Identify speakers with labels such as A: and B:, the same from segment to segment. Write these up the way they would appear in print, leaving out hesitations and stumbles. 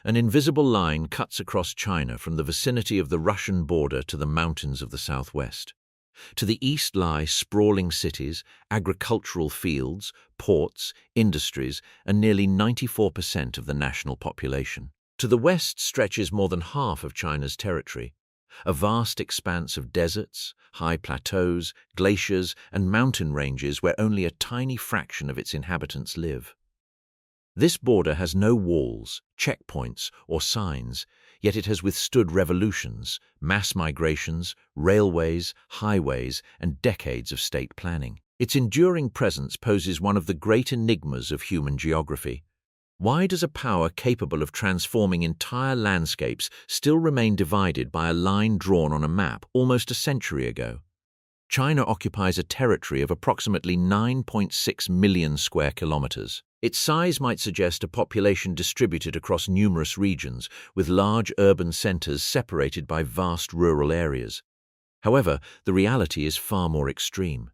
A: An invisible line cuts across China from the vicinity of the Russian border to the mountains of the southwest. To the east lie sprawling cities, agricultural fields, ports, industries, and nearly 94% of the national population. To the west stretches more than half of China's territory, a vast expanse of deserts, high plateaus, glaciers, and mountain ranges where only a tiny fraction of its inhabitants live. This border has no walls, checkpoints, or signs, yet it has withstood revolutions, mass migrations, railways, highways, and decades of state planning. Its enduring presence poses one of the great enigmas of human geography. Why does a power capable of transforming entire landscapes still remain divided by a line drawn on a map almost a century ago? China occupies a territory of approximately 9.6 million square kilometers. Its size might suggest a population distributed across numerous regions, with large urban centers separated by vast rural areas. However, the reality is far more extreme.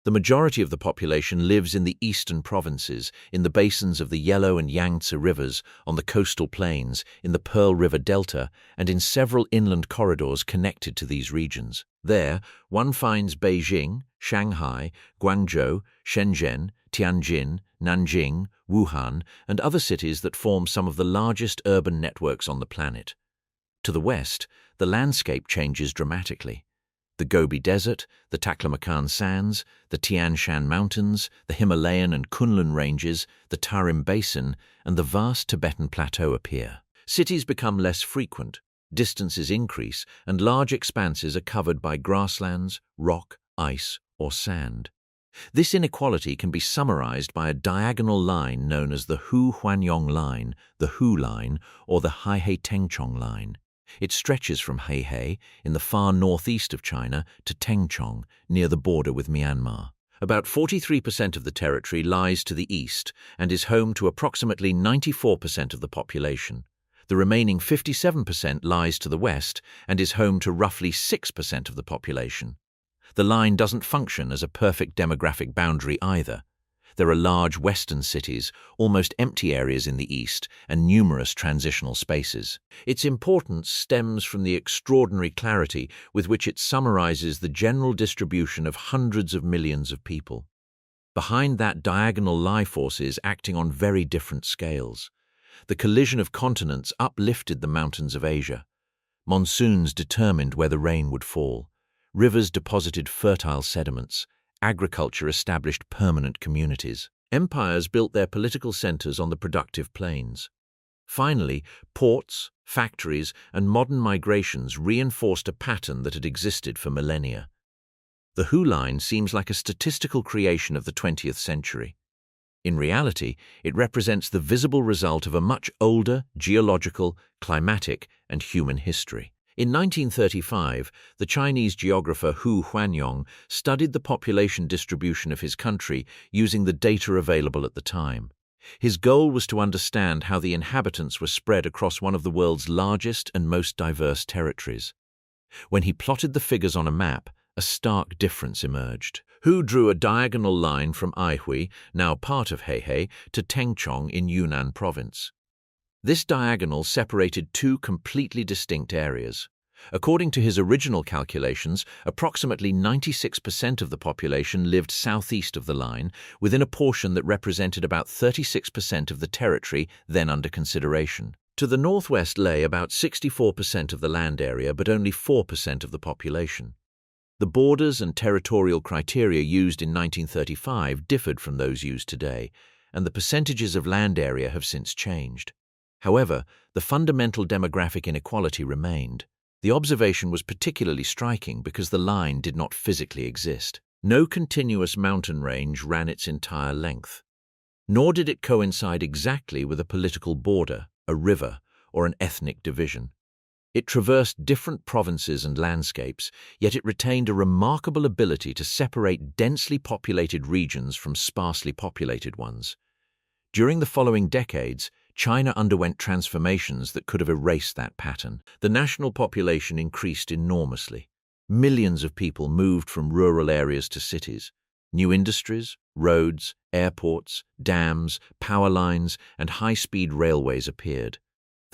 A: The majority of the population lives in the eastern provinces, in the basins of the Yellow and Yangtze Rivers, on the coastal plains, in the Pearl River Delta, and in several inland corridors connected to these regions. There, one finds Beijing, Shanghai, Guangzhou, Shenzhen, Tianjin, Nanjing, Wuhan, and other cities that form some of the largest urban networks on the planet. To the west, the landscape changes dramatically. The Gobi Desert, the Taklamakan Sands, the Tian Shan Mountains, the Himalayan and Kunlun Ranges, the Tarim Basin, and the vast Tibetan Plateau appear. Cities become less frequent, distances increase, and large expanses are covered by grasslands, rock, ice, or sand. This inequality can be summarized by a diagonal line known as the Hu Huanyong Line, the Hu Line, or the Haihei-Tengchong Line. It stretches from Haihei, in the far northeast of China, to Tengchong, near the border with Myanmar. About 43% of the territory lies to the east and is home to approximately 94% of the population. The remaining 57% lies to the west and is home to roughly 6% of the population. The line doesn't function as a perfect demographic boundary either. There are large western cities, almost empty areas in the east, and numerous transitional spaces. Its importance stems from the extraordinary clarity with which it summarizes the general distribution of hundreds of millions of people. Behind that diagonal lie forces acting on very different scales. The collision of continents uplifted the mountains of Asia. Monsoons determined where the rain would fall. Rivers deposited fertile sediments. Agriculture established permanent communities. Empires built their political centers on the productive plains. Finally, ports, factories, and modern migrations reinforced a pattern that had existed for millennia. The Hu Line seems like a statistical creation of the 20th century. In reality, it represents the visible result of a much older geological, climatic, and human history. In 1935, the Chinese geographer Hu Huanyong studied the population distribution of his country using the data available at the time. His goal was to understand how the inhabitants were spread across one of the world's largest and most diverse territories. When he plotted the figures on a map, a stark difference emerged. Hu drew a diagonal line from Aihui, now part of Haihei, to Tengchong in Yunnan province. This diagonal separated two completely distinct areas. According to his original calculations, approximately 96% of the population lived southeast of the line, within a portion that represented about 36% of the territory then under consideration. To the northwest lay about 64% of the land area, but only 4% of the population. The borders and territorial criteria used in 1935 differed from those used today, and the percentages of land area have since changed. However, the fundamental demographic inequality remained. The observation was particularly striking because the line did not physically exist. No continuous mountain range ran its entire length. Nor did it coincide exactly with a political border, a river, or an ethnic division. It traversed different provinces and landscapes, yet it retained a remarkable ability to separate densely populated regions from sparsely populated ones. During the following decades, China underwent transformations that could have erased that pattern. The national population increased enormously. Millions of people moved from rural areas to cities. New industries, roads, airports, dams, power lines, and high-speed railways appeared.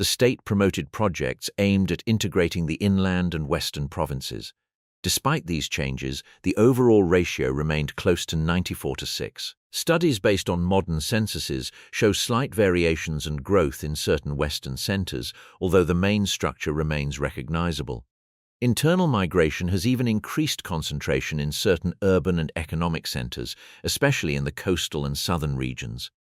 A: the state promoted projects aimed at integrating the inland and western provinces. Despite these changes, the overall ratio remained close to 94:6. Studies based on modern censuses show slight variations and growth in certain western centers, although the main structure remains recognizable. Internal migration has even increased concentration in certain urban and economic centers, especially in the coastal and southern regions.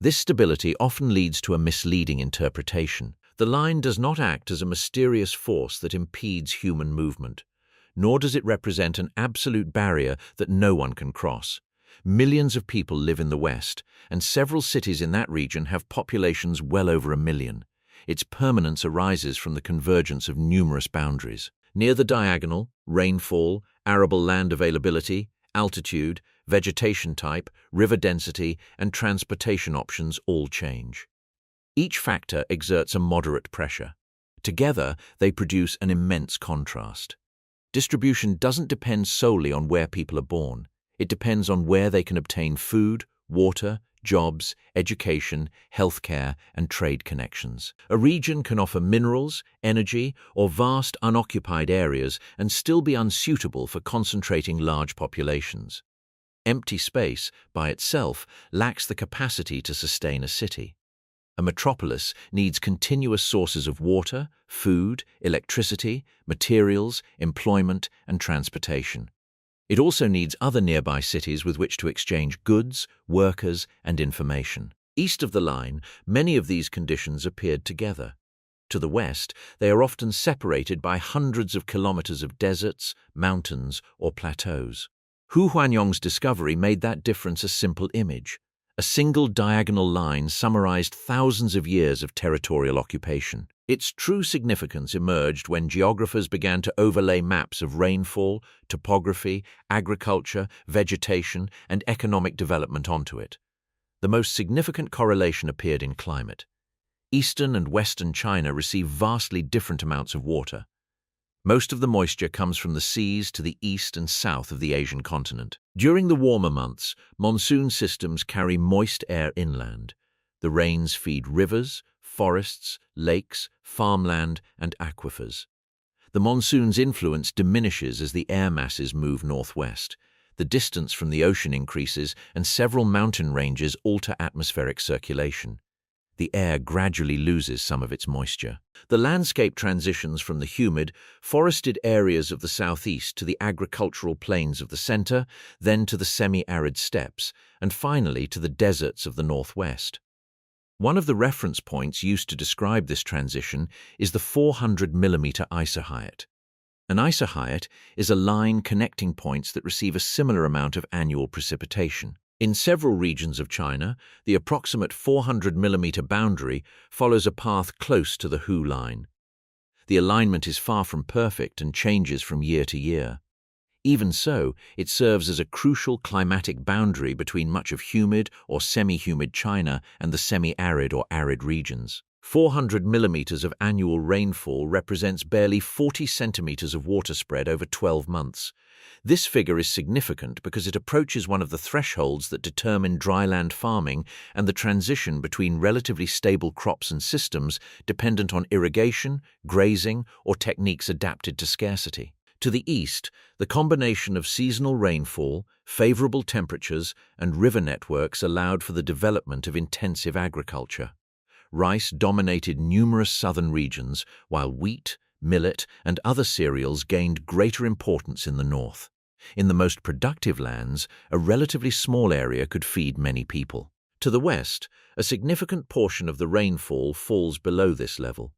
A: This stability often leads to a misleading interpretation. The line does not act as a mysterious force that impedes human movement, nor does it represent an absolute barrier that no one can cross. Millions of people live in the West, and several cities in that region have populations well over 1 million. Its permanence arises from the convergence of numerous boundaries. Near the diagonal, rainfall, arable land availability, altitude, vegetation type, river density, and transportation options all change. Each factor exerts a moderate pressure. Together, they produce an immense contrast. Distribution doesn't depend solely on where people are born. It depends on where they can obtain food, water, jobs, education, healthcare, and trade connections. A region can offer minerals, energy, or vast unoccupied areas and still be unsuitable for concentrating large populations. Empty space, by itself, lacks the capacity to sustain a city. A metropolis needs continuous sources of water, food, electricity, materials, employment, and transportation. It also needs other nearby cities with which to exchange goods, workers, and information. East of the line, many of these conditions appeared together. To the west, they are often separated by hundreds of kilometers of deserts, mountains, or plateaus. Hu Huanyong's discovery made that difference a simple image. A single diagonal line summarized thousands of years of territorial occupation. Its true significance emerged when geographers began to overlay maps of rainfall, topography, agriculture, vegetation, and economic development onto it. The most significant correlation appeared in climate. Eastern and western China receive vastly different amounts of water. Most of the moisture comes from the seas to the east and south of the Asian continent. During the warmer months, monsoon systems carry moist air inland. The rains feed rivers, forests, lakes, farmland, and aquifers. The monsoon's influence diminishes as the air masses move northwest. The distance from the ocean increases, and several mountain ranges alter atmospheric circulation. The air gradually loses some of its moisture. The landscape transitions from the humid, forested areas of the southeast to the agricultural plains of the center, then to the semi-arid steppes, and finally to the deserts of the northwest. One of the reference points used to describe this transition is the 400-millimeter isohyet. An isohyet is a line connecting points that receive a similar amount of annual precipitation. In several regions of China, the approximate 400-millimeter boundary follows a path close to the Hu line. The alignment is far from perfect and changes from year to year. Even so, it serves as a crucial climatic boundary between much of humid or semi-humid China and the semi-arid or arid regions. 400 millimeters of annual rainfall represents barely 40 centimeters of water spread over 12 months. This figure is significant because it approaches one of the thresholds that determine dryland farming and the transition between relatively stable crops and systems dependent on irrigation, grazing, or techniques adapted to scarcity. To the east, the combination of seasonal rainfall, favorable temperatures, and river networks allowed for the development of intensive agriculture. Rice dominated numerous southern regions, while wheat, millet, and other cereals gained greater importance in the north. In the most productive lands, a relatively small area could feed many people. To the west, a significant portion of the rainfall falls below this level.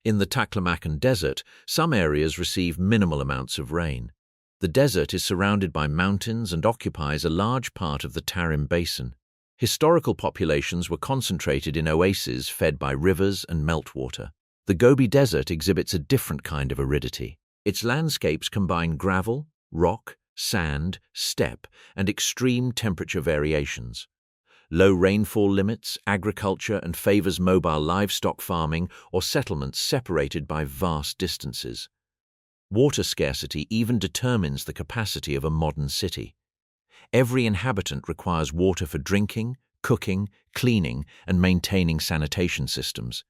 A: In the Taklamakan Desert, some areas receive minimal amounts of rain. The desert is surrounded by mountains and occupies a large part of the Tarim Basin. Historical populations were concentrated in oases fed by rivers and meltwater. The Gobi Desert exhibits a different kind of aridity. Its landscapes combine gravel, rock, sand, steppe, and extreme temperature variations. Low rainfall limits agriculture and favors mobile livestock farming or settlements separated by vast distances. Water scarcity even determines the capacity of a modern city. Every inhabitant requires water for drinking, cooking, cleaning, and maintaining sanitation systems.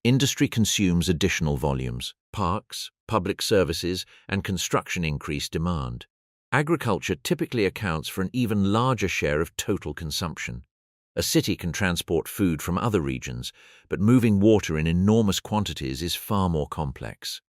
A: Industry consumes additional volumes. Parks, public services, and construction increase demand. Agriculture typically accounts for an even larger share of total consumption. A city can transport food from other regions, but moving water in enormous quantities is far more complex.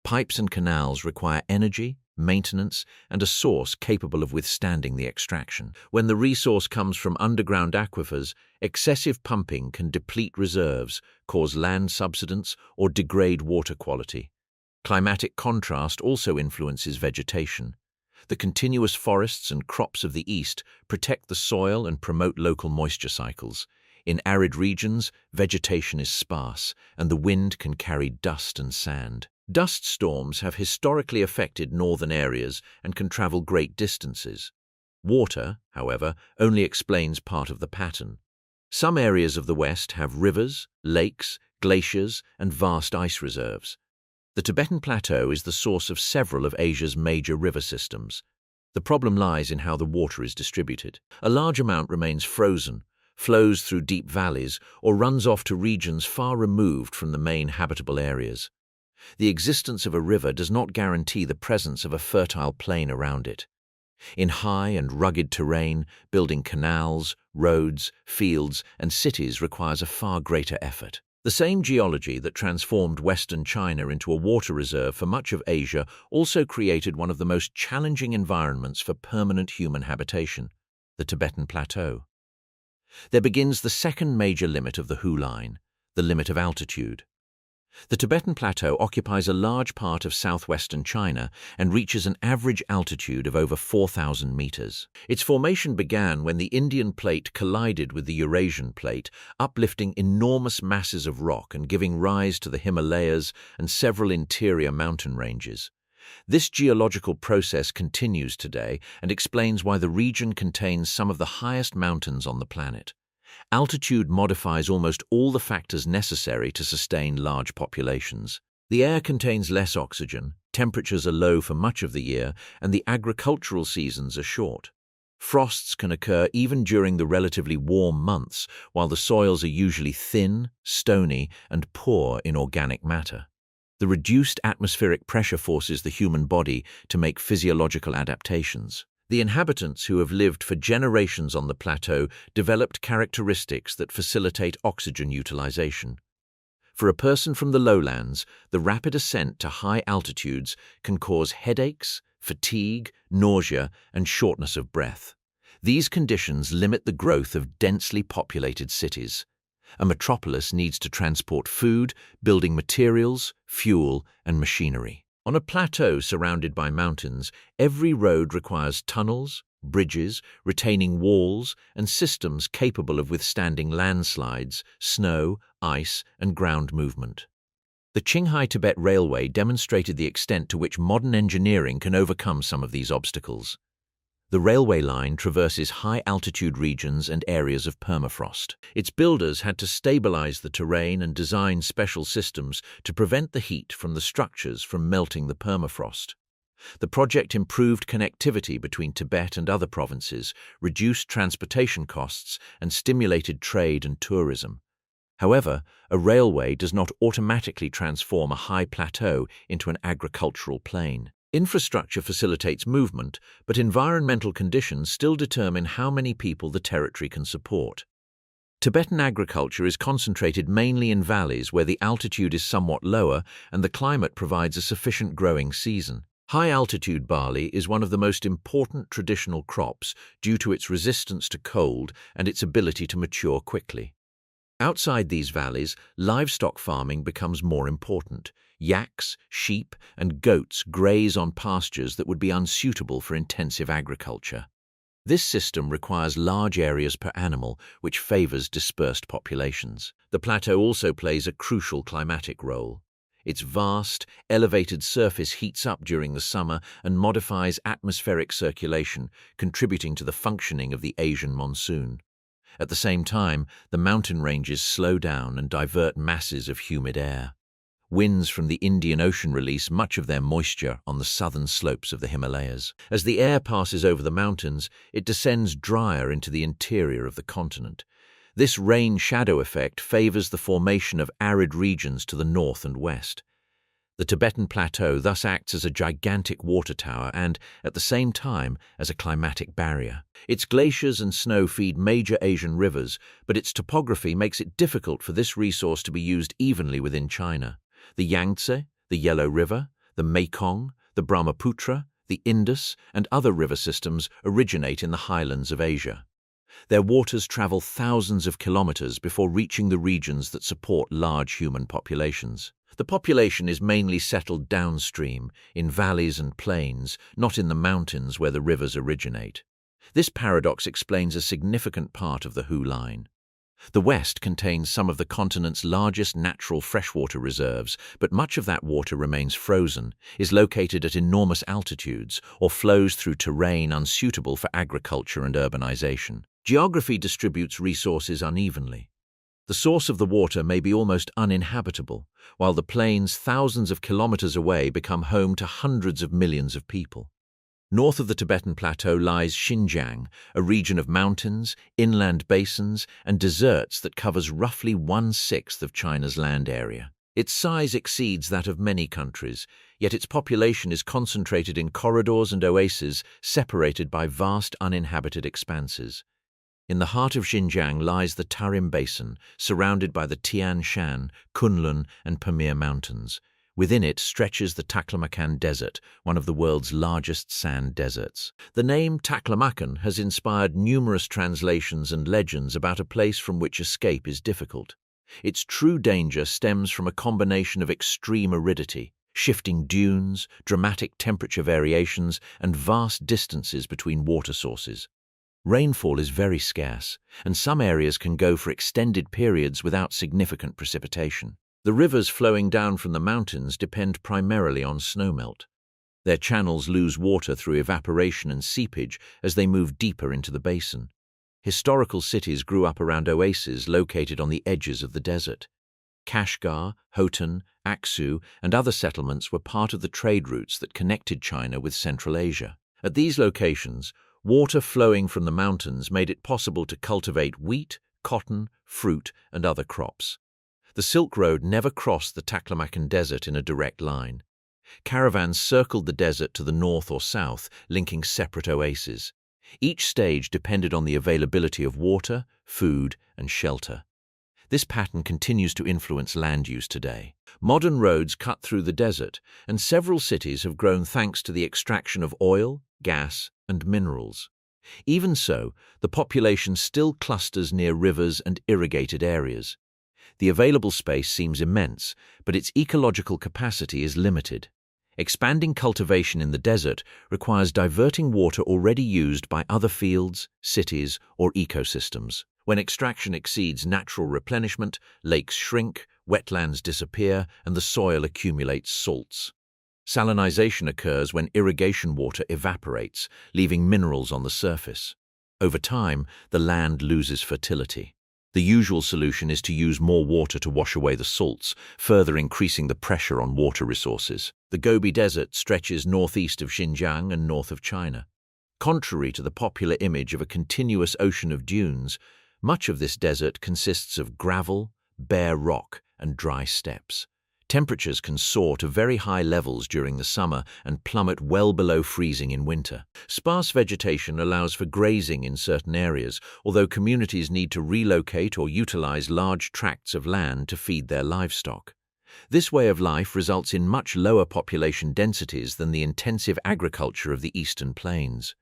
A: Pipes and canals require energy, maintenance, and a source capable of withstanding the extraction. When the resource comes from underground aquifers, excessive pumping can deplete reserves, cause land subsidence, or degrade water quality. Climatic contrast also influences vegetation. The continuous forests and crops of the east protect the soil and promote local moisture cycles. In arid regions, vegetation is sparse, and the wind can carry dust and sand. Dust storms have historically affected northern areas and can travel great distances. Water, however, only explains part of the pattern. Some areas of the west have rivers, lakes, glaciers, and vast ice reserves. The Tibetan Plateau is the source of several of Asia's major river systems. The problem lies in how the water is distributed. A large amount remains frozen, flows through deep valleys, or runs off to regions far removed from the main habitable areas. The existence of a river does not guarantee the presence of a fertile plain around it. In high and rugged terrain, building canals, roads, fields, and cities requires a far greater effort. The same geology that transformed Western China into a water reserve for much of Asia also created one of the most challenging environments for permanent human habitation, the Tibetan Plateau. There begins the second major limit of the Hu Line, the limit of altitude. The Tibetan Plateau occupies a large part of southwestern China and reaches an average altitude of over 4,000 meters. Its formation began when the Indian plate collided with the Eurasian plate, uplifting enormous masses of rock and giving rise to the Himalayas and several interior mountain ranges. This geological process continues today and explains why the region contains some of the highest mountains on the planet. Altitude modifies almost all the factors necessary to sustain large populations. The air contains less oxygen, temperatures are low for much of the year, and the agricultural seasons are short. Frosts can occur even during the relatively warm months, while the soils are usually thin, stony, and poor in organic matter. The reduced atmospheric pressure forces the human body to make physiological adaptations. The inhabitants who have lived for generations on the plateau developed characteristics that facilitate oxygen utilization. For a person from the lowlands, the rapid ascent to high altitudes can cause headaches, fatigue, nausea, and shortness of breath. These conditions limit the growth of densely populated cities. A metropolis needs to transport food, building materials, fuel, and machinery. On a plateau surrounded by mountains, every road requires tunnels, bridges, retaining walls, and systems capable of withstanding landslides, snow, ice, and ground movement. The Qinghai-Tibet Railway demonstrated the extent to which modern engineering can overcome some of these obstacles. The railway line traverses high-altitude regions and areas of permafrost. Its builders had to stabilize the terrain and design special systems to prevent the heat from the structures from melting the permafrost. The project improved connectivity between Tibet and other provinces, reduced transportation costs, and stimulated trade and tourism. However, a railway does not automatically transform a high plateau into an agricultural plain. Infrastructure facilitates movement, but environmental conditions still determine how many people the territory can support. Tibetan agriculture is concentrated mainly in valleys where the altitude is somewhat lower and the climate provides a sufficient growing season. High-altitude barley is one of the most important traditional crops due to its resistance to cold and its ability to mature quickly. Outside these valleys, livestock farming becomes more important. Yaks, sheep, and goats graze on pastures that would be unsuitable for intensive agriculture. This system requires large areas per animal, which favors dispersed populations. The plateau also plays a crucial climatic role. Its vast, elevated surface heats up during the summer and modifies atmospheric circulation, contributing to the functioning of the Asian monsoon. At the same time, the mountain ranges slow down and divert masses of humid air. Winds from the Indian Ocean release much of their moisture on the southern slopes of the Himalayas. As the air passes over the mountains, it descends drier into the interior of the continent. This rain-shadow effect favors the formation of arid regions to the north and west. The Tibetan Plateau thus acts as a gigantic water tower and, at the same time, as a climatic barrier. Its glaciers and snow feed major Asian rivers, but its topography makes it difficult for this resource to be used evenly within China. The Yangtze, the Yellow River, the Mekong, the Brahmaputra, the Indus, and other river systems originate in the highlands of Asia. Their waters travel thousands of kilometers before reaching the regions that support large human populations. The population is mainly settled downstream, in valleys and plains, not in the mountains where the rivers originate. This paradox explains a significant part of the Hu Line. The West contains some of the continent's largest natural freshwater reserves, but much of that water remains frozen, is located at enormous altitudes, or flows through terrain unsuitable for agriculture and urbanization. Geography distributes resources unevenly. The source of the water may be almost uninhabitable, while the plains thousands of kilometers away become home to hundreds of millions of people. North of the Tibetan Plateau lies Xinjiang, a region of mountains, inland basins, and deserts that covers roughly 1/6 of China's land area. Its size exceeds that of many countries, yet its population is concentrated in corridors and oases separated by vast uninhabited expanses. In the heart of Xinjiang lies the Tarim Basin, surrounded by the Tian Shan, Kunlun, and Pamir Mountains. Within it stretches the Taklamakan Desert, one of the world's largest sand deserts. The name Taklamakan has inspired numerous translations and legends about a place from which escape is difficult. Its true danger stems from a combination of extreme aridity, shifting dunes, dramatic temperature variations, and vast distances between water sources. Rainfall is very scarce, and some areas can go for extended periods without significant precipitation. The rivers flowing down from the mountains depend primarily on snowmelt. Their channels lose water through evaporation and seepage as they move deeper into the basin. Historical cities grew up around oases located on the edges of the desert. Kashgar, Khotan, Aksu, and other settlements were part of the trade routes that connected China with Central Asia. At these locations, water flowing from the mountains made it possible to cultivate wheat, cotton, fruit, and other crops. The Silk Road never crossed the Taklamakan Desert in a direct line. Caravans circled the desert to the north or south, linking separate oases. Each stage depended on the availability of water, food, and shelter. This pattern continues to influence land use today. Modern roads cut through the desert, and several cities have grown thanks to the extraction of oil, gas, and minerals. Even so, the population still clusters near rivers and irrigated areas. The available space seems immense, but its ecological capacity is limited. Expanding cultivation in the desert requires diverting water already used by other fields, cities, or ecosystems. When extraction exceeds natural replenishment, lakes shrink, wetlands disappear, and the soil accumulates salts. Salinization occurs when irrigation water evaporates, leaving minerals on the surface. Over time, the land loses fertility. The usual solution is to use more water to wash away the salts, further increasing the pressure on water resources. The Gobi Desert stretches northeast of Xinjiang and north of China. Contrary to the popular image of a continuous ocean of dunes, much of this desert consists of gravel, bare rock, and dry steppes. Temperatures can soar to very high levels during the summer and plummet well below freezing in winter. Sparse vegetation allows for grazing in certain areas, although communities need to relocate or utilize large tracts of land to feed their livestock. This way of life results in much lower population densities than the intensive agriculture of the eastern plains.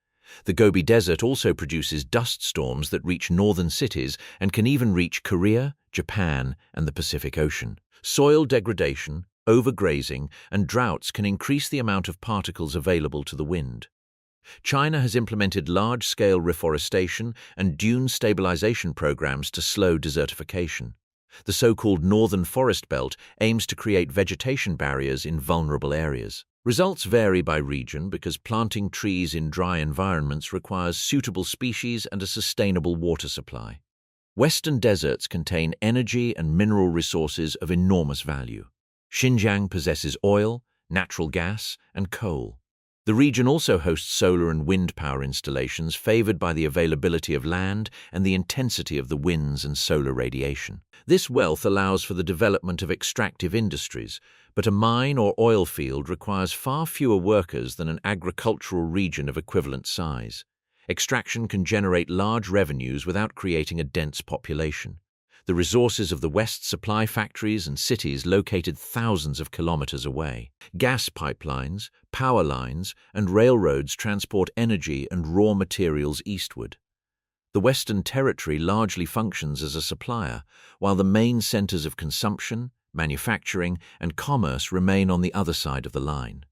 A: The Gobi Desert also produces dust storms that reach northern cities and can even reach Korea, Japan, and the Pacific Ocean. Soil degradation, overgrazing, and droughts can increase the amount of particles available to the wind. China has implemented large-scale reforestation and dune stabilization programs to slow desertification. The so-called Northern Forest Belt aims to create vegetation barriers in vulnerable areas. Results vary by region because planting trees in dry environments requires suitable species and a sustainable water supply. Western deserts contain energy and mineral resources of enormous value. Xinjiang possesses oil, natural gas, and coal. The region also hosts solar and wind power installations favored by the availability of land and the intensity of the winds and solar radiation. This wealth allows for the development of extractive industries, but a mine or oil field requires far fewer workers than an agricultural region of equivalent size. Extraction can generate large revenues without creating a dense population. The resources of the West supply factories and cities located thousands of kilometers away. Gas pipelines, power lines, and railroads transport energy and raw materials eastward. The Western Territory largely functions as a supplier, while the main centers of consumption, manufacturing, and commerce remain on the other side of the line.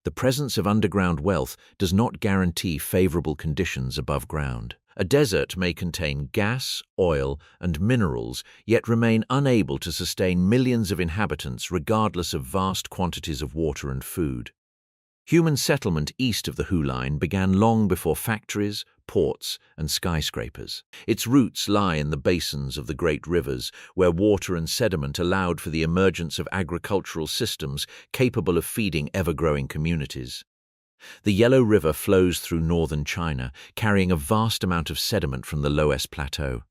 A: The presence of underground wealth does not guarantee favorable conditions above ground. A desert may contain gas, oil, and minerals, yet remain unable to sustain millions of inhabitants regardless of vast quantities of water and food. Human settlement east of the Hu Line began long before factories, ports, and skyscrapers. Its roots lie in the basins of the great rivers, where water and sediment allowed for the emergence of agricultural systems capable of feeding ever-growing communities. The Yellow River flows through northern China, carrying a vast amount of sediment from the Loess Plateau.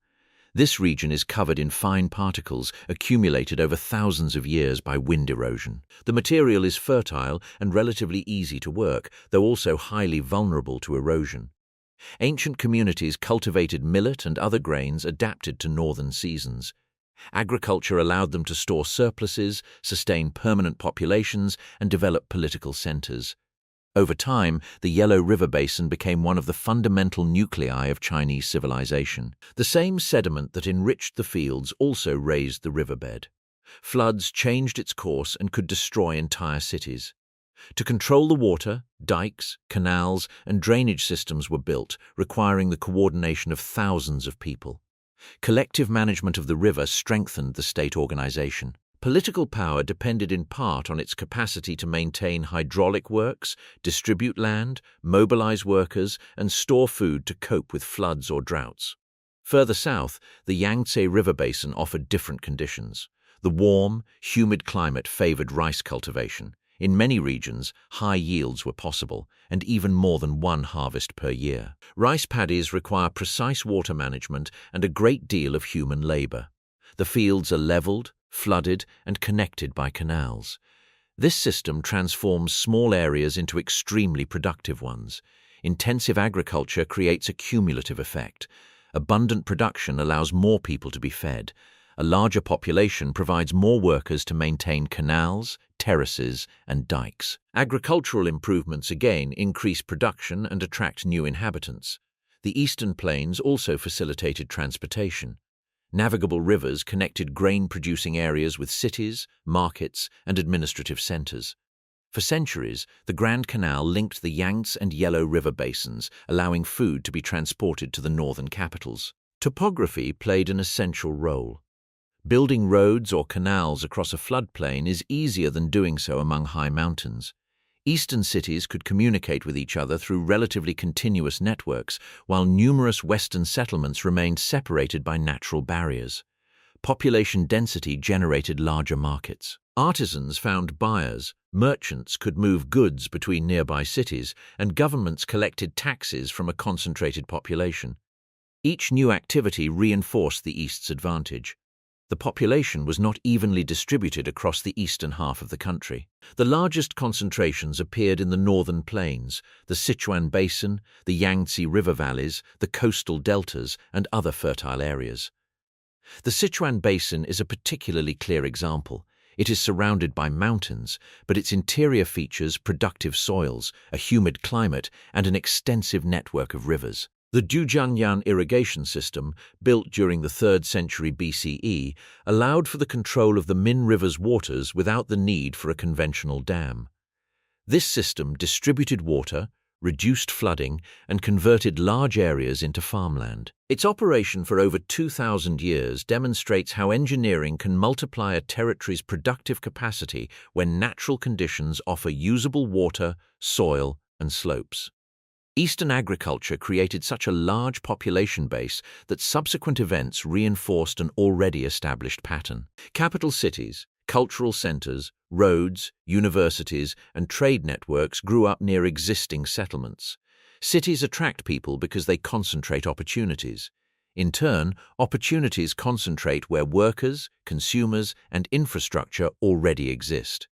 A: This region is covered in fine particles accumulated over thousands of years by wind erosion. The material is fertile and relatively easy to work, though also highly vulnerable to erosion. Ancient communities cultivated millet and other grains adapted to northern seasons. Agriculture allowed them to store surpluses, sustain permanent populations, and develop political centers. Over time, the Yellow River Basin became one of the fundamental nuclei of Chinese civilization. The same sediment that enriched the fields also raised the riverbed. Floods changed its course and could destroy entire cities. To control the water, dikes, canals, and drainage systems were built, requiring the coordination of thousands of people. Collective management of the river strengthened the state organization. Political power depended in part on its capacity to maintain hydraulic works, distribute land, mobilize workers, and store food to cope with floods or droughts. Further south, the Yangtze River Basin offered different conditions. The warm, humid climate favored rice cultivation. In many regions, high yields were possible, and even more than one harvest per year. Rice paddies require precise water management and a great deal of human labor. The fields are leveled, flooded, and connected by canals. This system transforms small areas into extremely productive ones. Intensive agriculture creates a cumulative effect. Abundant production allows more people to be fed. A larger population provides more workers to maintain canals, terraces, and dikes. Agricultural improvements again increase production and attract new inhabitants. The eastern plains also facilitated transportation. Navigable rivers connected grain-producing areas with cities, markets, and administrative centers. For centuries, the Grand Canal linked the Yangtze and Yellow River basins, allowing food to be transported to the northern capitals. Topography played an essential role. Building roads or canals across a floodplain is easier than doing so among high mountains. Eastern cities could communicate with each other through relatively continuous networks, while numerous western settlements remained separated by natural barriers. Population density generated larger markets. Artisans found buyers, merchants could move goods between nearby cities, and governments collected taxes from a concentrated population. Each new activity reinforced the East's advantage. The population was not evenly distributed across the eastern half of the country. The largest concentrations appeared in the northern plains, the Sichuan Basin, the Yangtze River valleys, the coastal deltas, and other fertile areas. The Sichuan Basin is a particularly clear example. It is surrounded by mountains, but its interior features productive soils, a humid climate, and an extensive network of rivers. The Dujiangyan irrigation system, built during the 3rd century BCE, allowed for the control of the Min River's waters without the need for a conventional dam. This system distributed water, reduced flooding, and converted large areas into farmland. Its operation for over 2,000 years demonstrates how engineering can multiply a territory's productive capacity when natural conditions offer usable water, soil, and slopes. Eastern agriculture created such a large population base that subsequent events reinforced an already established pattern. Capital cities, Cultural centers, roads, universities, and trade networks grew up near existing settlements. Cities attract people because they concentrate opportunities. In turn, opportunities concentrate where workers, consumers, and infrastructure already exist.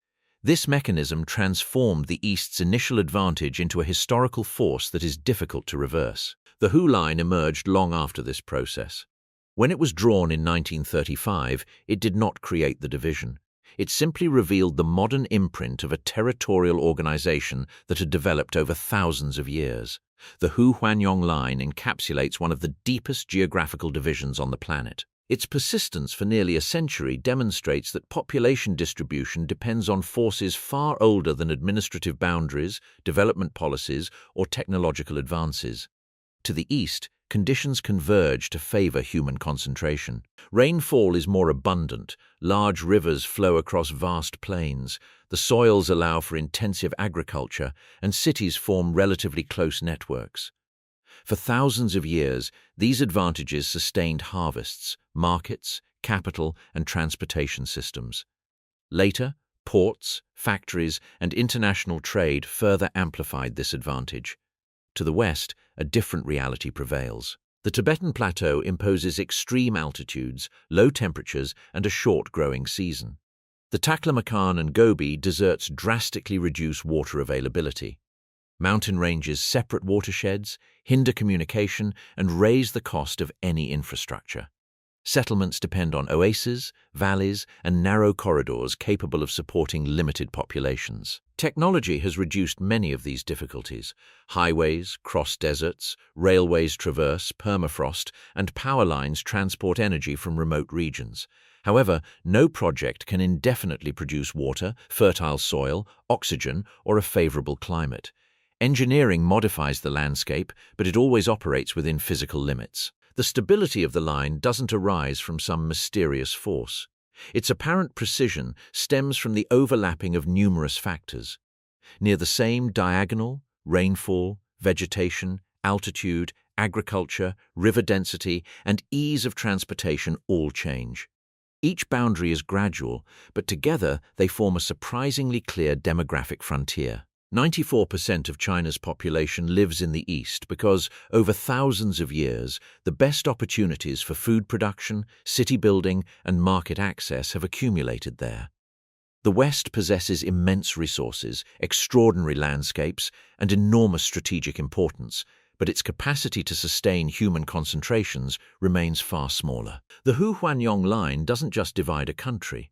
A: This mechanism transformed the East's initial advantage into a historical force that is difficult to reverse. The Hu Line emerged long after this process. When it was drawn in 1935, it did not create the division. It simply revealed the modern imprint of a territorial organization that had developed over thousands of years. The Hu Huanyong Line encapsulates one of the deepest geographical divisions on the planet. Its persistence for nearly a century demonstrates that population distribution depends on forces far older than administrative boundaries, development policies, or technological advances. To the east, conditions converge to favor human concentration. Rainfall is more abundant, large rivers flow across vast plains, the soils allow for intensive agriculture, and cities form relatively close networks. For thousands of years, these advantages sustained harvests, markets, capital, and transportation systems. Later, ports, factories, and international trade further amplified this advantage. To the west, a different reality prevails. The Tibetan Plateau imposes extreme altitudes, low temperatures, and a short growing season. The Taklamakan and Gobi deserts drastically reduce water availability. Mountain ranges separate watersheds, hinder communication, and raise the cost of any infrastructure. Settlements depend on oases, valleys, and narrow corridors capable of supporting limited populations. Technology has reduced many of these difficulties. Highways cross deserts, railways traverse permafrost, and power lines transport energy from remote regions. However, no project can indefinitely produce water, fertile soil, oxygen, or a favorable climate. Engineering modifies the landscape, but it always operates within physical limits. The stability of the line doesn't arise from some mysterious force. Its apparent precision stems from the overlapping of numerous factors. Near the same diagonal, rainfall, vegetation, altitude, agriculture, river density, and ease of transportation all change. Each boundary is gradual, but together they form a surprisingly clear demographic frontier. 94% of China's population lives in the east because, over thousands of years, the best opportunities for food production, city building, and market access have accumulated there. The west possesses immense resources, extraordinary landscapes, and enormous strategic importance, but its capacity to sustain human concentrations remains far smaller. The Hu Huanyong Line doesn't just divide a country.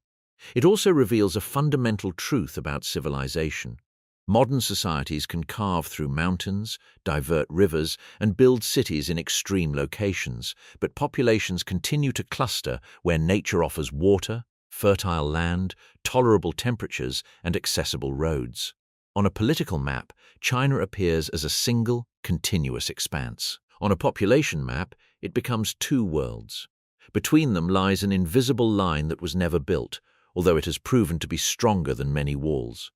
A: It also reveals a fundamental truth about civilization. Modern societies can carve through mountains, divert rivers, and build cities in extreme locations, but populations continue to cluster where nature offers water, fertile land, tolerable temperatures, and accessible roads. On a political map, China appears as a single, continuous expanse. On a population map, it becomes two worlds. Between them lies an invisible line that was never built, although it has proven to be stronger than many walls.